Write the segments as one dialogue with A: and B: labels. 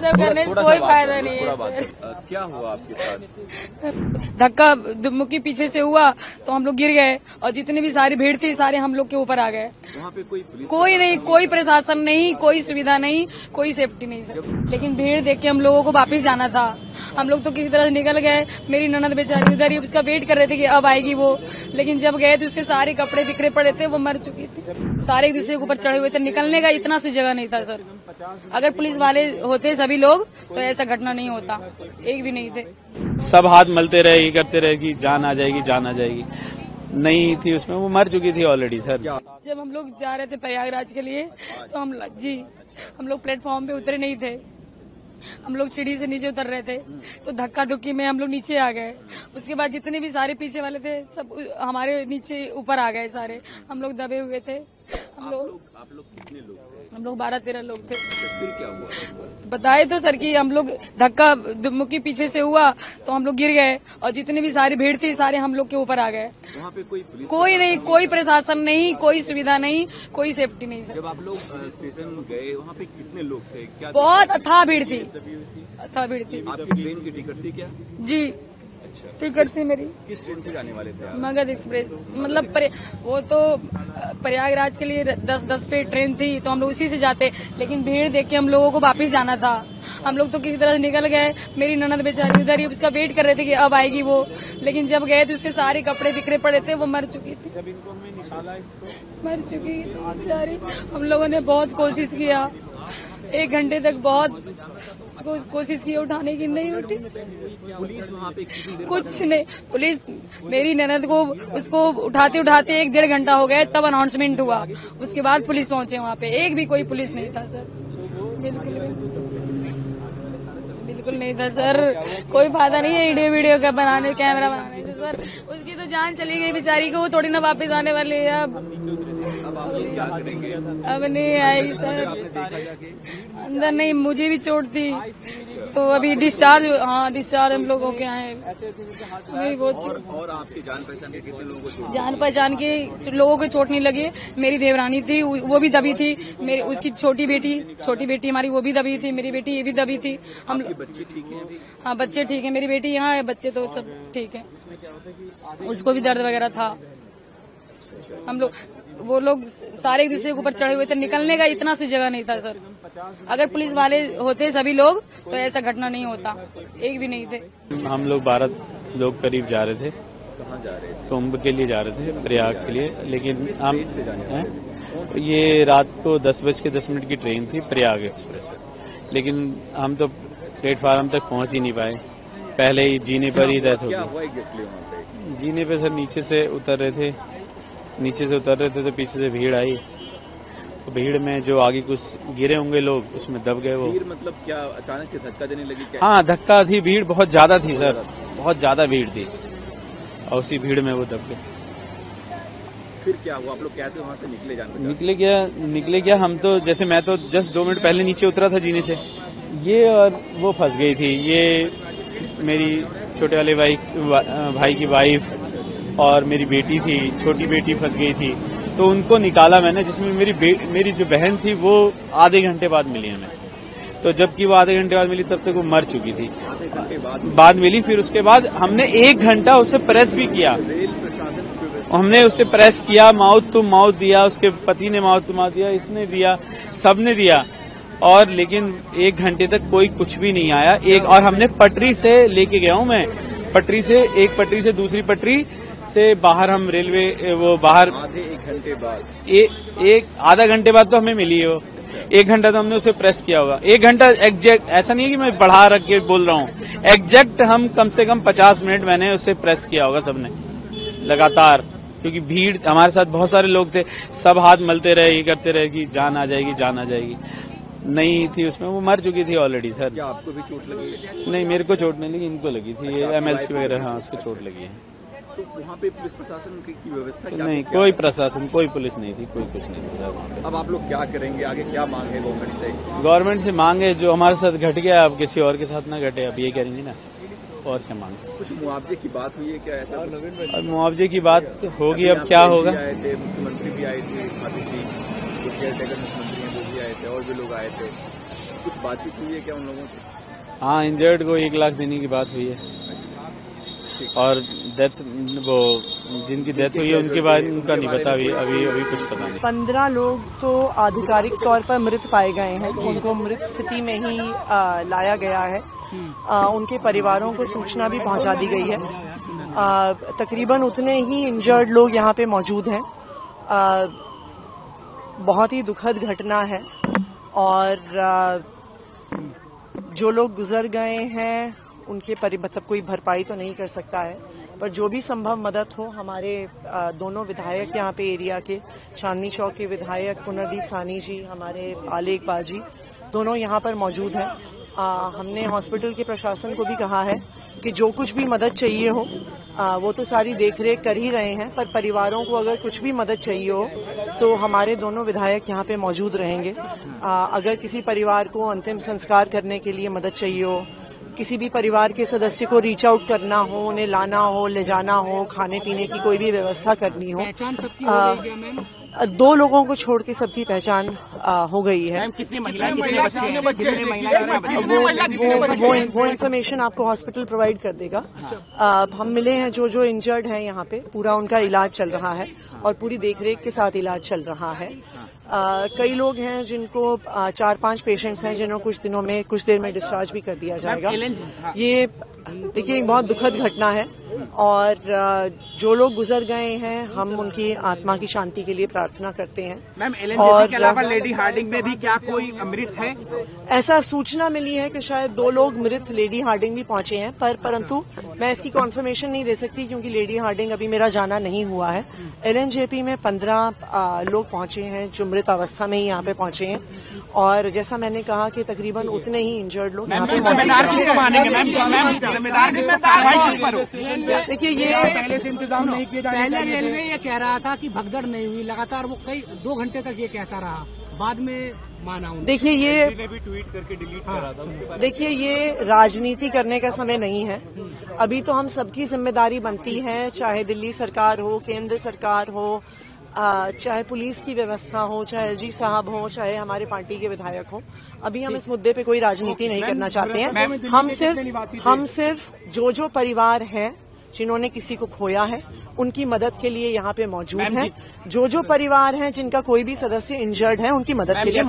A: सब करने से कोई फायदा नहीं है।
B: क्या हुआ आपके साथ?
A: धक्का मुक्की पीछे से हुआ तो हम लोग गिर गए और जितनी भी सारी भीड़ थी सारे हम लोग के ऊपर आ गए।
B: वहाँ पे
A: कोई नहीं, कोई प्रशासन नहीं, कोई सुविधा नहीं, कोई सेफ्टी नहीं सर। लेकिन भीड़ देख के हम लोगों को वापस जाना था। हम लोग तो किसी तरह से निकल गए। मेरी ननद बेचारी उधर ही उसका वेट कर रहे थे कि अब आएगी वो, लेकिन जब गए तो उसके सारे कपड़े बिखरे पड़े थे, वो मर चुकी थी। सारे एक दूसरे के ऊपर चढ़े हुए थे, निकलने का इतना सी जगह नहीं था सर। अगर पुलिस वाले होते सभी लोग तो ऐसा घटना नहीं होता, एक भी नहीं थे।
C: सब हाथ मलते रहे, ये करते रहे कि जान आ जाएगी, जान आ जाएगी। नहीं थी उसमें, वो मर चुकी थी ऑलरेडी सर।
A: जब हम लोग जा रहे थे प्रयागराज के लिए तो हम लोग प्लेटफॉर्म पे उतरे नहीं थे। हम लोग सीढ़ी से नीचे उतर रहे थे तो धक्का धुक्की में हम लोग नीचे आ गए। उसके बाद जितने भी सारे पीछे वाले थे सब हमारे नीचे ऊपर आ गए सारे। हम लोग दबे हुए थे।
B: आप लोग कितने लोग थे?
A: हम लोग 12-13 लोग थे।
B: फिर क्या हुआ?
A: बताए तो सर कि हम लोग धक्का मुक्की पीछे से हुआ तो हम लोग गिर गए और जितनी भी सारी भीड़ थी सारे हम लोग के ऊपर आ गए।
B: वहाँ पे
A: कोई नहीं, कोई प्रशासन नहीं, कोई सुविधा नहीं, कोई सेफ्टी नहीं सर।
B: जब आप लोग स्टेशन गए वहाँ पे कितने लोग थे? क्या
A: बहुत अथाह भीड़ थी, अथाह भीड़ थी।
B: आपकी ट्रेन की टिकट थी क्या?
A: जी
B: अच्छा,
A: टिकट थी मेरी।
B: किस ट्रेन से जाने वाले थे आप?
A: मगध एक्सप्रेस। मतलब वो तो प्रयागराज के लिए 10-10 पे ट्रेन थी तो हम लोग उसी से जाते, लेकिन भीड़ देख के हम लोगों को वापस जाना था। हम लोग तो किसी तरह से निकल गए। मेरी ननद बेचारी उधर ही उसका वेट कर रहे थे कि अब आएगी वो, लेकिन जब गए तो उसके सारे कपड़े बिखरे पड़े थे, वो मर चुकी थी। मर चुकी थी बेचारी। हम लोगों ने बहुत कोशिश किया, 1 घंटे तक बहुत कोशिश की उठाने की, नहीं उठी।
B: पुलिस वहाँ पे
A: कुछ नहीं, पुलिस मेरी ननद को उसको उठाते उठाते 1-1.5 घंटा हो गया, तब अनाउंसमेंट हुआ। उसके बाद पुलिस पहुंचे वहाँ पे। एक भी कोई पुलिस नहीं था सर, बिल्कुल नहीं था सर। कोई फायदा नहीं है वीडियो का बनाने, कैमरा बनाने से सर। उसकी तो जान चली गई बेचारी को, वो थोड़ी ना वापस आने वाली है। अब नहीं आएगी सर। अंदर नहीं, मुझे भी चोट थी तो अभी डिस्चार्ज हम लोगों के आए।
B: और आपकी जान पहचान के कितने लोगों को?
A: जान पहचान के लोगों को चोट नहीं लगी। मेरी देवरानी थी, वो भी दबी थी। मेरी उसकी छोटी बेटी हमारी वो भी दबी थी। मेरी बेटी ये भी दबी थी। हम
B: बच्चे ठीक हैं अभी?
A: हाँ, बच्चे ठीक है। मेरी बेटी यहाँ है, बच्चे तो सब ठीक है। उसको भी दर्द वगैरह था। हम लोग वो लोग सारे एक दूसरे के ऊपर चढ़े हुए थे, निकलने का इतना सी जगह नहीं था सर। अगर पुलिस वाले होते सभी लोग तो ऐसा घटना नहीं होता, एक भी नहीं थे।
C: हम लोग 12 लोग करीब जा रहे थे।
B: कहाँ जा रहे थे?
C: कुंभ के लिए जा रहे थे, प्रयाग के लिए। लेकिन हम ये रात को 10:10 की ट्रेन थी, प्रयाग एक्सप्रेस। लेकिन हम तो प्लेटफार्म तक पहुंच ही नहीं पाए, पहले ही जीने पर ही डेथ हो गई। जीने पे सर नीचे से उतर रहे थे तो पीछे से भीड़ आई। तो भीड़ में जो आगे कुछ गिरे होंगे लोग, उसमें दब गए वो।
B: भीड़ मतलब क्या अचानक से धक्का देने लगी क्या?
C: हाँ, धक्का थी, भीड़ बहुत ज्यादा थी सर, बहुत ज्यादा भीड़ थी और उसी भीड़ में वो दब गए।
B: फिर क्या हुआ? आप लोग कैसे वहाँ से
C: निकले क्या? हम तो जैसे मैं तो जस्ट 2 मिनट पहले नीचे उतरा था जीने से, ये और वो फंस गई थी। ये मेरी छोटे वाले भाई की वाइफ और मेरी बेटी थी, छोटी बेटी फंस गई थी। तो उनको निकाला मैंने, जिसमें मेरी जो बहन थी वो आधे घंटे बाद मिली हमें। तो जबकि वो आधे घंटे बाद मिली तब तक वो मर चुकी थी। बाद मिली। फिर उसके बाद हमने 1 घंटा उसे प्रेस भी किया। हमने उसे प्रेस किया, माउथ टू माउथ दिया, उसके पति ने माउथ टू माउथ दिया, इसने दिया, सबने दिया। और लेकिन 1 घंटे तक कोई कुछ भी नहीं आया। और हमने पटरी से लेके गया हूँ मैं, एक पटरी से दूसरी पटरी से बाहर हम रेलवे वो बाहर
B: आधे 1 घंटे बाद
C: आधा घंटे बाद तो हमें मिली है वो। 1 घंटा तो हमने उसे प्रेस किया होगा। 1 घंटा एग्जैक्ट, ऐसा नहीं है कि मैं बढ़ा रख के बोल रहा हूँ, एग्जैक्ट हम कम से कम 50 मिनट मैंने उसे प्रेस किया होगा सबने लगातार। क्योंकि भीड़, हमारे साथ बहुत सारे लोग थे, सब हाथ मलते रहे, ये करते रहे कि जान आ जाएगी, जान आ जाएगी। नहीं थी उसमें, वो मर चुकी थी ऑलरेडी सर।
B: क्या आपको भी चोट लगी?
C: नहीं, मेरे को चोट नहीं लगी, इनको लगी थी। ये MLC वगैरह, हाँ, उसको चोट लगी है।
B: तो वहाँ पे पुलिस प्रशासन की व्यवस्था क्या?
C: नहीं, कोई प्रशासन, कोई पुलिस नहीं थी, कोई कुछ नहीं था वहाँ पे।
B: अब आप लोग क्या करेंगे आगे? क्या मांग है
C: गवर्नमेंट से? मांग है जो हमारे साथ घट गया अब किसी और के साथ ना घटे, अब ये करेंगे ना, और क्या मांग सकते?
B: कुछ मुआवजे की बात हुई है क्या? ऐसा
C: अब मुआवजे की बात होगी, अब क्या होगा?
B: आए थे, मुख्यमंत्री भी आए थे, खाती जी, जो केयर टेकर मुख्यमंत्री हैं वो भी आए थे, और भी लोग आए थे। कुछ बातचीत हुई है क्या उन लोगों से?
C: हाँ, इंजर्ड को 1 लाख देने की बात हुई है और डेथ वो जिनकी डेथ हुई है उनके बारे में उनका नहीं पता, अभी कुछ पता नहीं।
D: 15 लोग तो आधिकारिक तौर पर मृत पाए गए हैं, उनको मृत स्थिति में ही लाया गया है। उनके परिवारों को सूचना भी पहुंचा दी गई है। तकरीबन उतने ही इंजर्ड लोग यहाँ पे मौजूद हैं। बहुत ही दुखद घटना है और जो लोग गुजर गए हैं उनके मतलब कोई भरपाई तो नहीं कर सकता है, पर जो भी संभव मदद हो। हमारे दोनों विधायक यहाँ पे एरिया के, चांदनी चौक के विधायक पुनर्दीप सानी जी, हमारे आले इकबाल जी, दोनों यहाँ पर मौजूद हैं। हमने हॉस्पिटल के प्रशासन को भी कहा है कि जो कुछ भी मदद चाहिए हो वो तो सारी देखरेख कर ही रहे हैं, पर परिवारों को अगर कुछ भी मदद चाहिए हो तो हमारे दोनों विधायक यहाँ पे मौजूद रहेंगे। अगर किसी परिवार को अंतिम संस्कार करने के लिए मदद चाहिए हो, किसी भी परिवार के सदस्य को रीच आउट करना हो, उन्हें लाना हो, ले जाना हो, खाने पीने की कोई भी व्यवस्था करनी हो, 2 लोगों को छोड़ के सबकी पहचान हो गई है।
B: कितनी महिला कितने बच्चे
D: वो इन्फॉर्मेशन आपको हॉस्पिटल प्रोवाइड कर देगा। हम मिले हैं जो इंजर्ड हैं यहाँ पे, पूरा उनका इलाज चल रहा है और पूरी देखरेख के साथ इलाज चल रहा है। कई लोग हैं जिनको 4-5 पेशेंट्स हैं जिन्हें कुछ देर में डिस्चार्ज भी कर दिया जाएगा। ये देखिए बहुत दुखद घटना है और जो लोग गुजर गए हैं हम उनकी आत्मा की शांति के लिए प्रार्थना करते हैं।
B: मैम, एलएनजेपी के अलावा लेडी हार्डिंग में भी क्या कोई मृत है?
D: ऐसा सूचना मिली है कि शायद 2 लोग मृत लेडी हार्डिंग भी पहुंचे हैं, परंतु मैं इसकी कॉन्फर्मेशन नहीं दे सकती क्योंकि लेडी हार्डिंग अभी मेरा जाना नहीं हुआ है। एलएनजेपी में 15 लोग पहुंचे हैं जो मृत अवस्था में ही यहाँ पे पहुंचे हैं और जैसा मैंने कहा कि तकरीबन उतने ही इंजर्ड लोग यहाँ पे देखिए ये
E: पहले से इंतजाम नहीं किया जा रहा। पहले रेलवे ये कह रहा था कि भगदड़ नहीं हुई, लगातार वो 2 घंटे तक ये कहता रहा, बाद में माना उन्होंने।
D: देखिए ये
C: भी ट्वीट करके डिलीट करा था।
D: देखिए ये राजनीति करने का समय नहीं है। अभी तो हम सबकी जिम्मेदारी बनती है, चाहे दिल्ली सरकार हो, केंद्र सरकार हो, चाहे पुलिस की व्यवस्था हो, चाहे एलजी साहब हो, चाहे हमारे पार्टी के विधायक हो। अभी हम इस मुद्दे पे कोई राजनीति नहीं करना चाहते हैं। हम सिर्फ जो परिवार हैं जिन्होंने किसी को खोया है उनकी मदद के लिए यहाँ पे मौजूद हैं। जो परिवार हैं जिनका कोई भी सदस्य इंजर्ड है उनकी मदद के लिए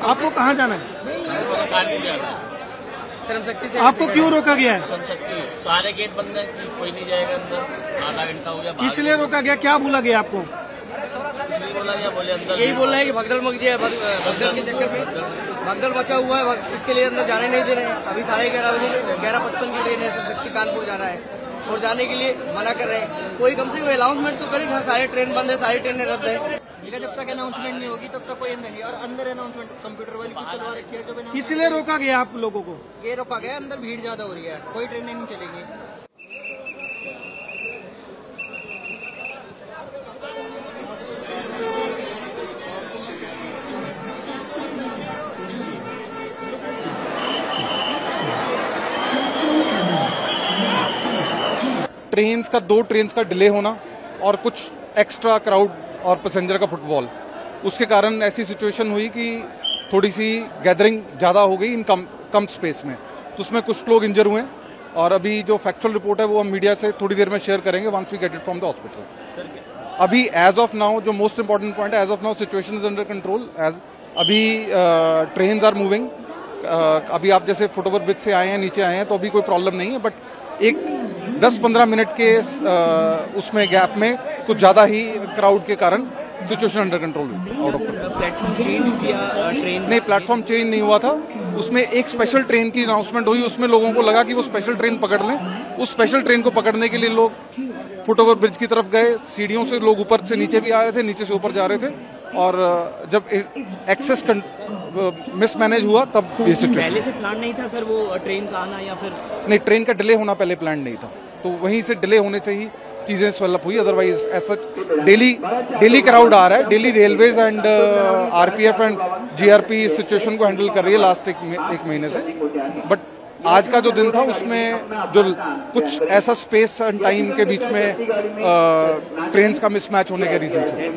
F: आपको कहाँ जाना है?
G: श्रमशक्ति से।
F: आपको क्यों रोका गया है?
G: श्रमशक्ति सारे गेट बंद है, कोई नहीं जाएगा अंदर। आधा घंटा हो गया।
F: किस लिए रोका गया? क्या बोला गया आपको?
G: कुछ नहीं बोला गया, बोले अंदर
H: यही बोल रहे हैं कि भगदड़ मच गया है, भगदड़ के चक्कर में भगदड़ मचा हुआ है, इसके लिए अंदर जाने नहीं दे रहे हैं। अभी 11:30 बजे 11:55 की ट्रेन है, श्रमशक्ति कानपुर जाना है और जाने के लिए मना कर रहे हैं। कोई कम से कम अनाउंसमेंट तो करे, सारे ट्रेन बंद है, सारी ट्रेनें रद्द है। जब तक अनाउंसमेंट नहीं होगी तब तक कोई अंदर नहीं। और अंदर अनाउंसमेंट कंप्यूटर वाली की चलवा रखी है।
F: किस लिए रोका गया आप लोगों को?
H: ये रोका गया, अंदर भीड़ ज्यादा हो रही है, कोई ट्रेनें नहीं चलेगी।
F: दो ट्रेन्स का डिले होना और कुछ एक्स्ट्रा क्राउड और पैसेंजर का फुटफॉल, उसके कारण ऐसी सिचुएशन हुई कि थोड़ी सी गैदरिंग ज्यादा हो गई इन कम स्पेस में, तो उसमें कुछ लोग इंजर हुए और अभी जो फैक्चुअल रिपोर्ट है वो हम मीडिया से थोड़ी देर में शेयर करेंगे once we get it from the hospital. अभी एज ऑफ नाउ जो मोस्ट इंपॉर्टेंट पॉइंट है, as of now situation is under control. अभी ट्रेन्स आर मूविंग। अभी आप जैसे फुटओवर ब्रिज से आए हैं, नीचे आए हैं, तो अभी कोई प्रॉब्लम नहीं है, बट एक 10-15 मिनट के उसमें गैप में कुछ ज्यादा ही क्राउड के कारण सिचुएशन अंडर कंट्रोल हुई। आउट ऑफ
B: प्लेटफॉर्म चेंज किया ट्रेन?
F: नहीं, प्लेटफॉर्म चेंज नहीं हुआ था। उसमें एक स्पेशल ट्रेन की अनाउंसमेंट हुई, उसमें लोगों को लगा कि वो स्पेशल ट्रेन पकड़ लें। उस स्पेशल ट्रेन को पकड़ने के लिए लोग फुटओवर ब्रिज की तरफ गए। सीढ़ियों से लोग ऊपर से नीचे भी आ रहे थे, नीचे से ऊपर जा रहे थे, और जब एक्सेस मिसमैनेज हुआ तब ये सिचुएशन।
B: पहले से प्लान नहीं था सर वो ट्रेन का आना, या फिर? नहीं,
F: ट्रेन का डिले होना पहले प्लान नहीं था, तो वहीं से डिले होने से ही चीजें स्वेलअप हुई। अदरवाइज ऐसा डेली क्राउड आ रहा है। Daily railways and RPF and GRP इस सिचुएशन को हैंडल कर रही है लास्ट एक महीने से। बट आज का जो दिन था उसमें जो कुछ ऐसा स्पेस एंड टाइम के बीच में ट्रेन्स का मिसमैच होने के रीजन से